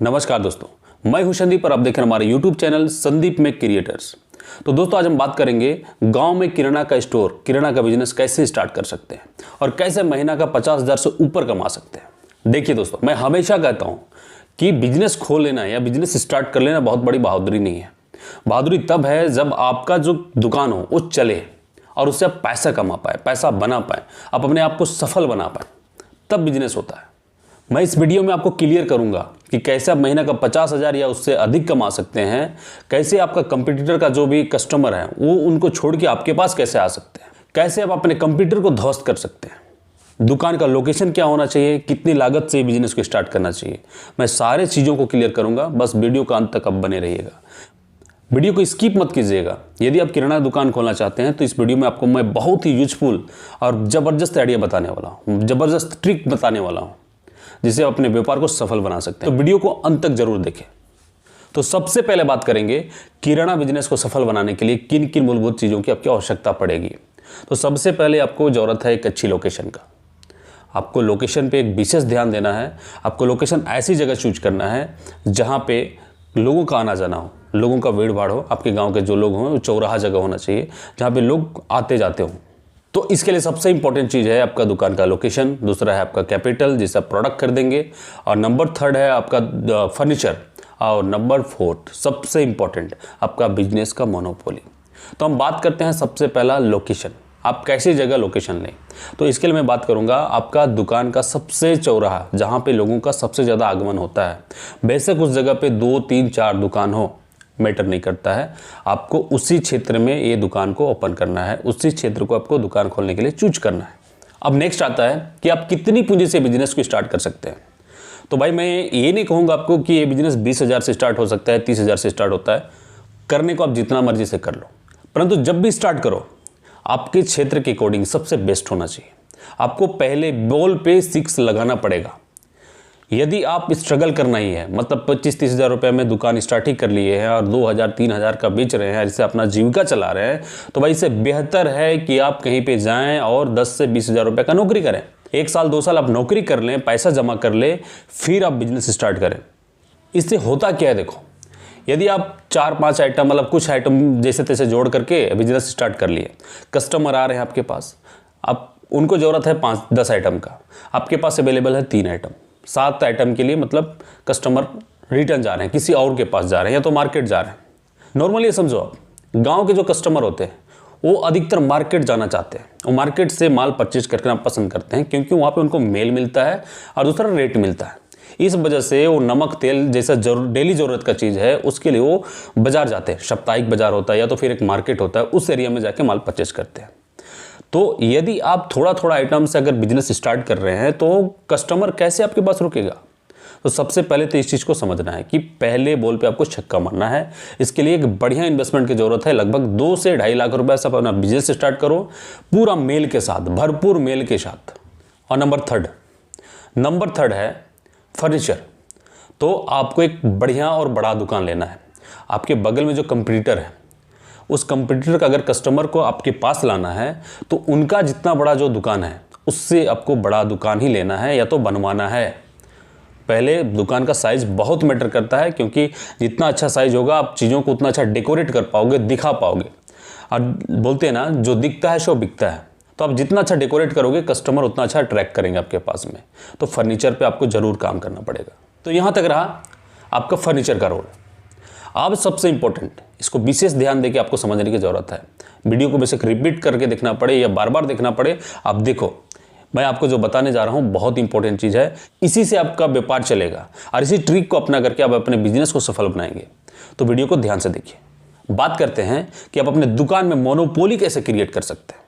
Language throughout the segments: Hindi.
नमस्कार दोस्तों, मैं हूं संदीप और आप देख रहे हैं हमारे YouTube चैनल संदीप में क्रिएटर्स। तो दोस्तों आज हम बात करेंगे गांव में किराना का स्टोर, किराना का बिजनेस कैसे स्टार्ट कर सकते हैं और कैसे महीना का 50,000 से ऊपर कमा सकते हैं। देखिए दोस्तों, मैं हमेशा कहता हूं कि बिजनेस खोल लेना या बिजनेस स्टार्ट कर लेना बहुत बड़ी बहादुरी नहीं है। बहादुरी तब है जब आपका जो दुकान हो वो चले और उससे आप पैसा कमा पाए, पैसा बना पाए, आप अपने आप को सफल बना पाए, तब बिजनेस होता है। मैं इस वीडियो में आपको क्लियर करूंगा कि कैसे आप महीना का 50,000 या उससे अधिक कमा सकते हैं, कैसे आपका कंपटीटर का जो भी कस्टमर है वो उनको छोड़ के आपके पास कैसे आ सकते हैं, कैसे आप अपने कंपटीटर को ध्वस्त कर सकते हैं, दुकान का लोकेशन क्या होना चाहिए, कितनी लागत से बिजनेस को स्टार्ट करना चाहिए। मैं सारे चीज़ों को क्लियर करूंगा, बस वीडियो का अंत तक आप बने रहिएगा। वीडियो को स्किप मत कीजिएगा। यदि आप किराना दुकान खोलना चाहते हैं तो इस वीडियो में आपको मैं बहुत ही यूजफुल और ज़बरदस्त आइडिया बताने वाला हूँ, ज़बरदस्त ट्रिक बताने वाला हूँ जिससे आप अपने व्यापार को सफल बना सकते हैं। तो वीडियो को अंत तक जरूर देखें। तो सबसे पहले बात करेंगे किराना बिजनेस को सफल बनाने के लिए किन किन मूलभूत चीज़ों की आपकी आवश्यकता पड़ेगी। तो सबसे पहले आपको ज़रूरत है एक अच्छी लोकेशन का। आपको लोकेशन पे एक विशेष ध्यान देना है। आपको लोकेशन ऐसी जगह चूज करना है जहाँ पे लोगों का आना जाना हो, लोगों का भीड़ भाड़ हो। आपके गाँव के जो लोग हों, चौराहा जगह होना चाहिए जहाँ पे लोग आते जाते हों। तो इसके लिए सबसे इंपॉर्टेंट चीज़ है आपका दुकान का लोकेशन, दूसरा है आपका कैपिटल जिससे आप प्रोडक्ट खरीदेंगे, और नंबर 3 है आपका फर्नीचर, और नंबर 4 सबसे इंपॉर्टेंट आपका बिजनेस का मोनोपोली। तो हम बात करते हैं सबसे पहला लोकेशन। आप कैसी जगह लोकेशन लें, तो इसके लिए मैं बात करूंगा आपका दुकान का सबसे चौराहा जहाँ पे लोगों का सबसे ज़्यादा आगमन होता है। बेशक उस जगह पे 2, 3, 4 दुकान हो, मैटर नहीं करता है। आपको उसी क्षेत्र में ये दुकान को ओपन करना है, उसी क्षेत्र को आपको दुकान खोलने के लिए चूज करना है। अब नेक्स्ट आता है कि आप कितनी पूंजी से बिजनेस को स्टार्ट कर सकते हैं। तो भाई मैं ये नहीं कहूँगा आपको कि ये बिजनेस 20,000 से स्टार्ट हो सकता है, 30,000 से स्टार्ट होता है। करने को आप जितना मर्जी से कर लो, परंतु जब भी स्टार्ट करो आपके क्षेत्र के अकॉर्डिंग सबसे बेस्ट होना चाहिए। आपको पहले बॉल पे 6 लगाना पड़ेगा। यदि आप स्ट्रगल करना ही है, मतलब 25-30 हज़ार रुपये में दुकान स्टार्ट ही कर लिए हैं और 2,000-3,000 का बेच रहे हैं, इससे अपना जीविका चला रहे हैं, तो भाई इससे बेहतर है कि आप कहीं पे जाएं और 10 से 20 हज़ार रुपये का नौकरी करें। 1 साल 2 साल आप नौकरी कर लें, पैसा जमा कर लें, फिर आप बिजनेस स्टार्ट करें। इससे होता क्या है देखो, यदि आप 4-5 आइटम, मतलब कुछ आइटम जैसे तैसे जोड़ करके बिजनेस स्टार्ट कर लिए, कस्टमर आ रहे हैं आपके पास, आप उनको ज़रूरत है 5-10 आइटम का, आपके पास अवेलेबल है 3 आइटम, 7 आइटम के लिए मतलब कस्टमर रिटर्न जा रहे हैं, किसी और के पास जा रहे हैं या तो मार्केट जा रहे हैं। नॉर्मली ये समझो, आप गांव के जो कस्टमर होते हैं वो अधिकतर मार्केट जाना चाहते हैं, वो मार्केट से माल परचेज करना पसंद करते हैं क्योंकि वहाँ पे उनको मेल मिलता है और दूसरा रेट मिलता है। इस वजह से वो नमक तेल जैसा डेली ज़रूरत का चीज़ है उसके लिए वो बाजार जाते हैं। साप्ताहिक बाजार होता है या तो फिर एक मार्केट होता है, उस एरिया में जाके माल परचेज करते हैं। तो यदि आप थोड़ा थोड़ा आइटम से अगर बिजनेस स्टार्ट कर रहे हैं तो कस्टमर कैसे आपके पास रुकेगा। तो सबसे पहले तो इस चीज़ को समझना है कि पहले बॉल पे आपको छक्का मारना है। इसके लिए एक बढ़िया इन्वेस्टमेंट की ज़रूरत है। लगभग 2 से 2.5 लाख रुपए से अपना बिजनेस स्टार्ट करो, पूरा मेल के साथ, भरपूर मेल के साथ। और नंबर थर्ड है फर्नीचर। तो आपको एक बढ़िया और बड़ा दुकान लेना है। आपके बगल में जो कंपटीटर है, उस कंपटीटर का अगर कस्टमर को आपके पास लाना है तो उनका जितना बड़ा जो दुकान है उससे आपको बड़ा दुकान ही लेना है या तो बनवाना है। पहले दुकान का साइज़ बहुत मैटर करता है, क्योंकि जितना अच्छा साइज़ होगा आप चीज़ों को उतना अच्छा डेकोरेट कर पाओगे, दिखा पाओगे। और बोलते हैं ना, जो दिखता है सो बिकता है। तो आप जितना अच्छा डेकोरेट करोगे कस्टमर उतना अच्छा अट्रैक्ट करेंगे आपके पास में। तो फर्नीचर पर आपको ज़रूर काम करना पड़ेगा। तो यहाँ तक रहा आपका फर्नीचर का रोल। अब सबसे इंपॉर्टेंट, इसको विशेष ध्यान देके आपको समझने की ज़रूरत है। वीडियो को बेशक रिपीट करके देखना पड़े या बार बार देखना पड़े, आप देखो। मैं आपको जो बताने जा रहा हूँ बहुत इंपॉर्टेंट चीज़ है। इसी से आपका व्यापार चलेगा और इसी ट्रिक को अपना करके आप अपने बिजनेस को सफल बनाएंगे। तो वीडियो को ध्यान से देखिए। बात करते हैं कि आप अपने दुकान में मोनोपोली कैसे क्रिएट कर सकते हैं।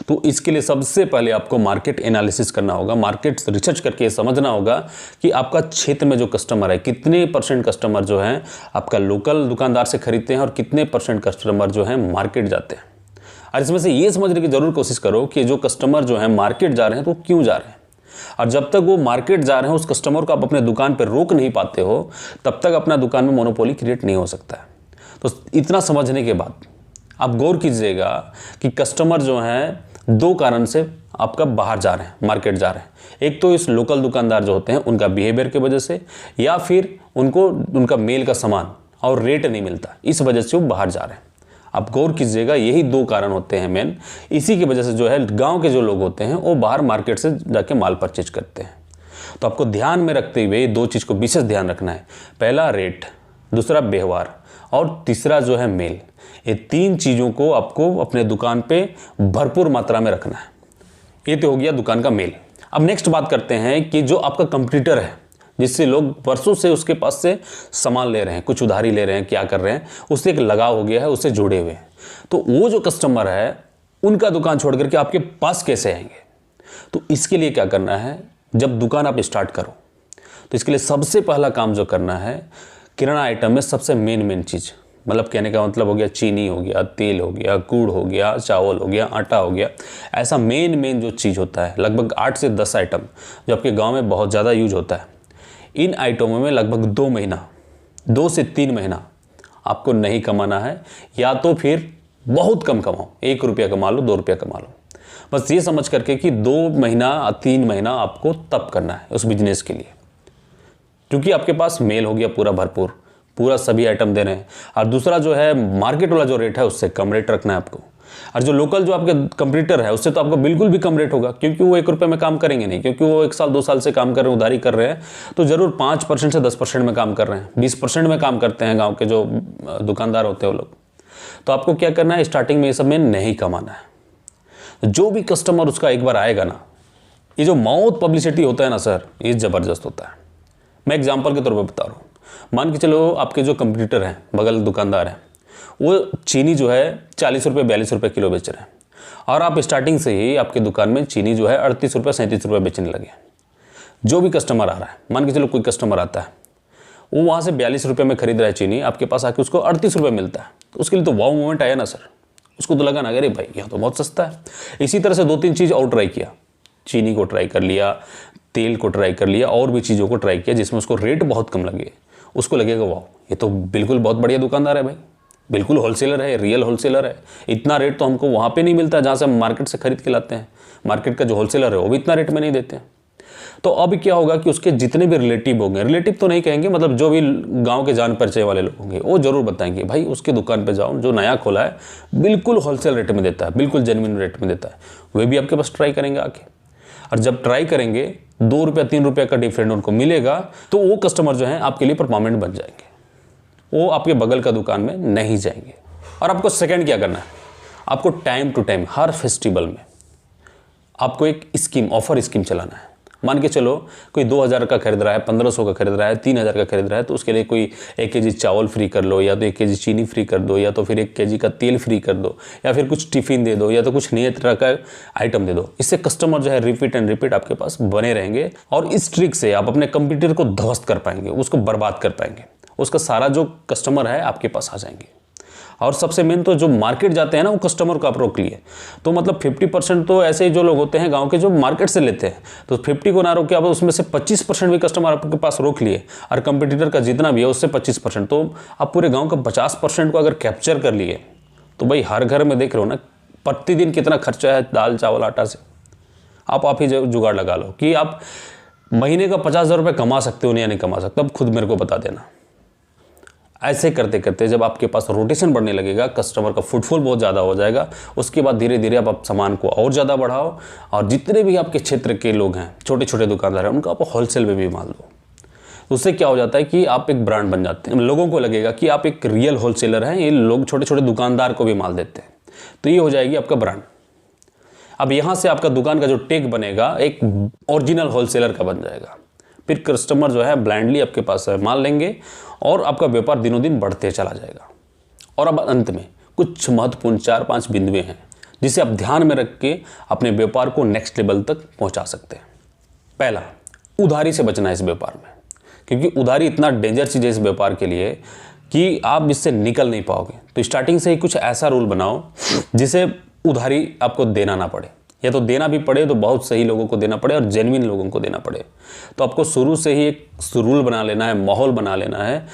तो इसके लिए सबसे पहले आपको मार्केट एनालिसिस करना होगा, मार्केट रिसर्च करके समझना होगा कि आपका क्षेत्र में जो कस्टमर है, कितने % कस्टमर जो हैं आपका लोकल दुकानदार से खरीदते हैं और कितने % कस्टमर जो हैं मार्केट जाते हैं। और इसमें से ये समझने की जरूर कोशिश करो कि जो कस्टमर जो है मार्केट जा रहे हैं तो क्यों जा रहे हैं। और जब तक वो मार्केट जा रहे हैं उस कस्टमर को आप अपने दुकान पर रोक नहीं पाते हो, तब तक अपना दुकान में मोनोपोली क्रिएट नहीं हो सकता है। तो इतना समझने के बाद आप गौर कीजिएगा कि कस्टमर जो हैं दो कारण से आपका बाहर जा रहे हैं, मार्केट जा रहे हैं। एक तो इस लोकल दुकानदार जो होते हैं उनका बिहेवियर की वजह से, या फिर उनको उनका मेल का सामान और रेट नहीं मिलता, इस वजह से वो बाहर जा रहे हैं। आप गौर कीजिएगा, यही दो कारण होते हैं मेन। इसी की वजह से जो है गांव के जो लोग होते हैं वो बाहर मार्केट से जाके माल परचेज करते हैं। तो आपको ध्यान में रखते हुए दो चीज़ को विशेष ध्यान रखना है। पहला रेट, दूसरा व्यवहार, और तीसरा जो है मेल। ये तीन चीज़ों को आपको अपने दुकान पे भरपूर मात्रा में रखना है। ये तो हो गया दुकान का मेल। अब नेक्स्ट बात करते हैं कि जो आपका कंपटीटर है, जिससे लोग वर्षों से उसके पास से सामान ले रहे हैं, कुछ उधारी ले रहे हैं, क्या कर रहे हैं, उससे एक लगाव हो गया है, उससे जुड़े हुए हैं। तो वो जो कस्टमर है उनका दुकान छोड़ करके आपके पास कैसे आएंगे? तो इसके लिए क्या करना है, जब दुकान आप स्टार्ट करो तो इसके लिए सबसे पहला काम जो करना है, किराना आइटम में सबसे मेन चीज़, मतलब कहने का मतलब हो गया चीनी हो गया, तेल हो गया, गुड़ हो गया, चावल हो गया, आटा हो गया, ऐसा मेन जो चीज़ होता है, लगभग 8 से 10 आइटम जो आपके गांव में बहुत ज़्यादा यूज होता है। इन आइटमों में लगभग 2 से 3 महीना आपको नहीं कमाना है, या तो फिर बहुत कम कमाओ, 1 रुपया कमा लो, 2 रुपया कमा लो। बस ये समझ करके कि 2 महीना 3 महीना आपको तब करना है उस बिजनेस के लिए, क्योंकि आपके पास मेल हो गया पूरा भरपूर, पूरा सभी आइटम दे रहे हैं। और दूसरा जो है मार्केट वाला जो रेट है उससे कम रेट रखना है आपको। और जो लोकल जो आपके कंपटीटर है उससे तो आपको बिल्कुल भी कम रेट होगा, क्योंकि वो 1 रुपये में काम करेंगे नहीं, क्योंकि वो 1 साल 2 साल से काम कर रहे हैं, उधारी कर रहे हैं, तो ज़रूर 5% से 10% में काम कर रहे हैं, 20% में काम करते हैं गाँव के जो दुकानदार होते हैं वो लोग। तो आपको क्या करना है, स्टार्टिंग में ये सब में नहीं कमाना है। जो भी कस्टमर उसका एक बार आएगा ना, ये जो माउथ पब्लिसिटी होता है ना सर, ये ज़बरदस्त होता है। मैं एग्जांपल के तौर पर बता रहा हूँ। मान के चलो आपके जो कंपटीटर हैं, बगल दुकानदार हैं, वो चीनी जो है 40 रुपये 42 रुपये किलो बेच रहे हैं, और आप स्टार्टिंग से ही आपकी दुकान में चीनी जो है 38 रुपये 37 रुपये बेचने लगे। जो भी कस्टमर आ रहा है, मान के चलो कोई कस्टमर आता है, वो वहाँ से 42 रुपये में खरीद रहा है चीनी, आपके पास आके उसको 38 रुपये मिलता है, तो उसके लिए तो वाव मोमेंट आया ना सर। उसको तो लगा ना, अरे भाई यह तो बहुत सस्ता है। इसी तरह से 2-3 चीज़ और ट्राई किया, चीनी को ट्राई कर लिया, तेल को ट्राई कर लिया, और भी चीज़ों को ट्राई किया जिसमें उसको रेट बहुत कम लगे। उसको लगेगा वाह, ये तो बिल्कुल बहुत बढ़िया दुकानदार है भाई, बिल्कुल होलसेलर है, रियल होलसेलर है। इतना रेट तो हमको वहाँ पे नहीं मिलता जहाँ से हम मार्केट से खरीद के लाते हैं। मार्केट का जो होलसेलर है वो भी इतना रेट में नहीं देते हैं। तो अब क्या होगा कि उसके जितने भी रिलेटिव होंगे, रिलेटिव तो नहीं कहेंगे, मतलब जो भी गाँव के जान परिचय वाले लोग होंगे, वो जरूर बताएंगे भाई उसकी दुकान पर जाओ, जो नया खोला है बिल्कुल होलसेल रेट में देता है, बिल्कुल जेन्युइन रेट में देता है। वे भी आपके पास ट्राई करेंगे आके, और जब ट्राई करेंगे 2 रुपया 3 रुपये का डिफरेंट उनको मिलेगा, तो वो कस्टमर जो है आपके लिए परमानेंट बन जाएंगे, वो आपके बगल का दुकान में नहीं जाएंगे। और आपको सेकंड क्या करना है, आपको टाइम टू टाइम हर फेस्टिवल में आपको एक स्कीम, ऑफर स्कीम चलाना है। मान के चलो कोई 2000 का खरीद रहा है, 1500 का खरीद रहा है, 3000 का खरीद रहा है, तो उसके लिए कोई 1 केजी चावल फ्री कर लो, या तो 1 केजी चीनी फ्री कर दो, या तो फिर 1 केजी का तेल फ्री कर दो, या फिर कुछ टिफ़िन दे दो, या तो कुछ नए तरह का आइटम दे दो। इससे कस्टमर जो है रिपीट एंड रिपीट आपके पास बने रहेंगे, और इस ट्रिक से आप अपने कंपटीटर को ध्वस्त कर पाएंगे, उसको बर्बाद कर पाएंगे। उसका सारा जो कस्टमर है आपके पास आ जाएंगे। और सबसे मेन तो जो मार्केट जाते हैं ना, वो कस्टमर को आप रोक लिए, तो मतलब 50% तो ऐसे ही जो लोग होते हैं गांव के जो मार्केट से लेते हैं, तो 50 को ना रोक के आप उसमें से 25% भी कस्टमर आपके पास रोक लिए, और कंपटीटर का जितना भी है उससे 25%, तो आप पूरे गांव का 50% को अगर कैप्चर कर लिए, तो भाई हर घर में देख रहे हो ना प्रतिदिन कितना खर्चा है दाल चावल आटा से। आप ही जुगाड़ लगा लो कि आप महीने का 50,000 रुपये कमा सकते हो या नहीं कमा सकते, अब खुद मेरे को बता देना। ऐसे करते करते जब आपके पास रोटेशन बढ़ने लगेगा, कस्टमर का फुटफॉल बहुत ज़्यादा हो जाएगा, उसके बाद धीरे धीरे आप सामान को और ज़्यादा बढ़ाओ, और जितने भी आपके क्षेत्र के लोग हैं, छोटे छोटे दुकानदार हैं, उनको आप होलसेल में भी माल दो। उससे क्या हो जाता है कि आप एक ब्रांड बन जाते हैं, लोगों को लगेगा कि आप एक रियल होलसेलर हैं, ये लोग छोटे छोटे दुकानदार को भी माल देते हैं, तो ये हो जाएगी आपका ब्रांड। अब यहाँ से आपका दुकान का जो टेग बनेगा एक ओरिजिनल होलसेलर का बन जाएगा। फिर कस्टमर जो है ब्लाइंडली आपके पास माल लेंगे, और आपका व्यापार दिनों दिन बढ़ते चला जाएगा। और अब अंत में कुछ महत्वपूर्ण 4-5 बिंदुएं हैं जिसे आप ध्यान में रख के अपने व्यापार को नेक्स्ट लेवल तक पहुंचा सकते हैं। पहला, उधारी से बचना है इस व्यापार में, क्योंकि उधारी इतना डेंजर चीज़ है इस व्यापार के लिए कि आप इससे निकल नहीं पाओगे। तो स्टार्टिंग से ही कुछ ऐसा रूल बनाओ जिसे उधारी आपको देना ना पड़े। या तो देना भी पड़े तो बहुत सही लोगों को देना पड़े और जेन्युइन लोगों को देना पड़े। तो आपको शुरू से ही एक रूल बना लेना है, माहौल बना लेना है,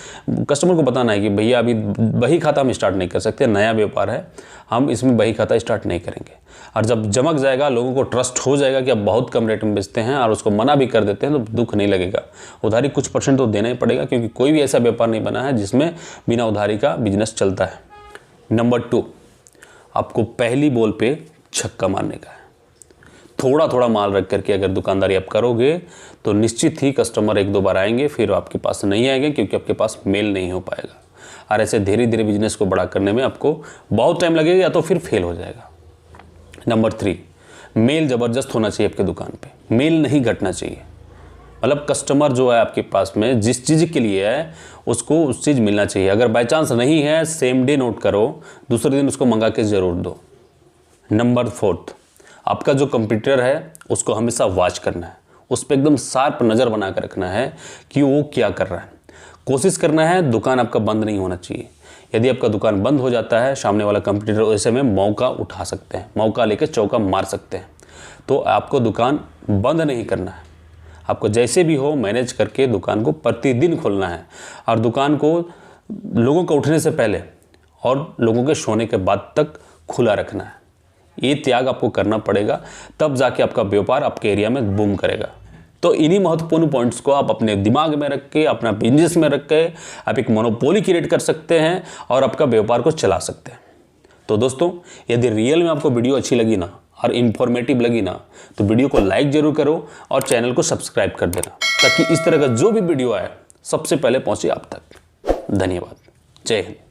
कस्टमर को बताना है कि भैया अभी बही खाता हम स्टार्ट नहीं कर सकते, नया व्यापार है, हम इसमें बही खाता स्टार्ट नहीं करेंगे। और जब जमक जाएगा, लोगों को ट्रस्ट हो जाएगा कि आप बहुत कम रेट में बेचते हैं और उसको मना भी कर देते हैं, तो दुख नहीं लगेगा। उधारी कुछ % तो देना ही पड़ेगा, क्योंकि कोई भी ऐसा व्यापार नहीं बना है जिसमें बिना उधारी का बिजनेस चलता है। नंबर 2, आपको पहली बॉल पे छक्का मारने का है। थोड़ा थोड़ा माल रख करके अगर दुकानदारी आप करोगे तो निश्चित ही कस्टमर 1-2 बार आएंगे, फिर आपके पास नहीं आएंगे, क्योंकि आपके पास मेल नहीं हो पाएगा। और ऐसे धीरे धीरे बिजनेस को बड़ा करने में आपको बहुत टाइम लगेगा, या तो फिर फेल हो जाएगा। नंबर 3, मेल ज़बरदस्त होना चाहिए आपके दुकान पे, मेल नहीं घटना चाहिए। मतलब कस्टमर जो है आपके पास में जिस चीज़ के लिए है उसको उस चीज़ मिलना चाहिए। अगर बाई चांस नहीं है, सेम डे नोट करो, दूसरे दिन उसको मंगा के ज़रूर दो। नंबर 4, आपका जो कंप्यूटर है उसको हमेशा वॉच करना है, उस पर एकदम शार्प नज़र बना कर रखना है कि वो क्या कर रहा है। कोशिश करना है दुकान आपका बंद नहीं होना चाहिए। यदि आपका दुकान बंद हो जाता है, सामने वाला कंप्यूटर ऐसे में मौका उठा सकते हैं, मौका लेकर चौका मार सकते हैं। तो आपको दुकान बंद नहीं करना है, आपको जैसे भी हो मैनेज करके दुकान को प्रतिदिन खोलना है, और दुकान को लोगों को उठने से पहले और लोगों के सोने के बाद तक खुला रखना है। ये त्याग आपको करना पड़ेगा, तब जाके आपका व्यापार आपके एरिया में बूम करेगा। तो इन्हीं महत्वपूर्ण पॉइंट्स को आप अपने दिमाग में रख के, अपना बिजनेस में रख के आप एक मोनोपोली क्रिएट कर सकते हैं और आपका व्यापार को चला सकते हैं। तो दोस्तों, यदि रियल में आपको वीडियो अच्छी लगी ना और इन्फॉर्मेटिव लगी ना, तो वीडियो को लाइक जरूर करो और चैनल को सब्सक्राइब कर देना, ताकि इस तरह का जो भी वीडियो आए सबसे पहले पहुंचे आप तक। धन्यवाद। जय हिंद।